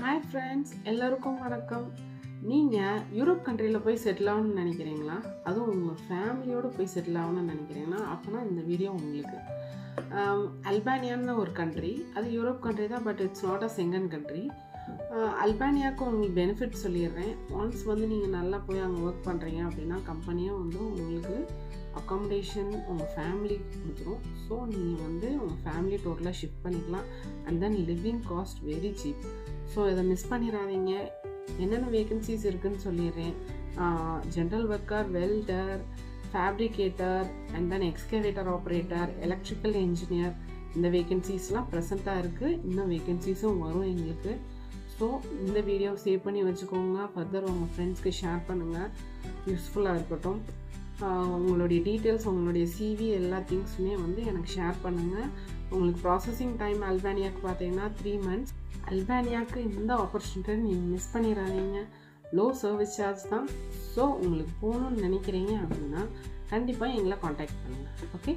Hi friends, எல்லாருக்கும் வணக்கம். நீங்கள் யூரோப் கண்ட்ரியில் போய் செட்டில் ஆகணும்னு நினைக்கிறீங்களா? அதுவும் உங்கள் ஃபேமிலியோடு போய் செட்டில் ஆகணும்னு நினைக்கிறீங்கன்னா அப்போனா இந்த வீடியோ உங்களுக்கு. அல்பானியான்னு ஒரு கண்ட்ரி, அது யூரோப் கண்ட்ரி தான், but it's not a Sengan country. அல்பானியாவுக்கு உங்களுக்கு பெனிஃபிட் சொல்லிடுறேன். ஒன்ஸ் நீங்கள் நல்லா போய் அங்கே ஒர்க் பண்ணுறீங்க அப்படின்னா கம்பெனியாக உங்களுக்கு அக்காமடேஷன் உங்கள் ஃபேமிலிக்கு கொடுத்துரும். ஸோ நீங்கள் உங்கள் ஃபேமிலி டோட்டலாக ஷிஃப்ட் பண்ணிக்கலாம். And then living cost very cheap. So இதை மிஸ் பண்ணிடாதீங்க. என்னென்ன வேகன்சிஸ் இருக்குதுன்னு சொல்லிடுறேன். General worker, welder, fabricator, and then excavator operator, electrical engineer, இந்த வேகன்சிஸ்லாம் ப்ரெசண்ட்டாக இருக்குது. இன்னும் வேகன்சிஸும் வரும் எங்களுக்கு. ஸோ இந்த வீடியோவை சேவ் பண்ணி வச்சுக்கோங்க. ஃபர்தர் உங்கள் ஃப்ரெண்ட்ஸ்க்கு ஷேர் பண்ணுங்கள், யூஸ்ஃபுல்லாக இருக்கட்டும். உங்களுடைய டீட்டெயில்ஸ், உங்களுடைய சிவி, எல்லா திங்ஸுமே எனக்கு ஷேர் பண்ணுங்கள். உங்களுக்கு ப்ராசஸிங் டைம் அல்பானியாவுக்கு பார்த்தீங்கன்னா 3 months. அல்பானியாவுக்கு இந்த ஆப்பர்ச்சுனிட்டி நீங்கள் மிஸ் பண்ணிடாதீங்க. லோ சர்வீஸ் சார்ஜ் தான். ஸோ உங்களுக்கு போகணுன்னு நினைக்கிறீங்க அப்படின்னா கண்டிப்பாக எங்களை காண்டாக்ட் பண்ணுங்கள். ஓகே.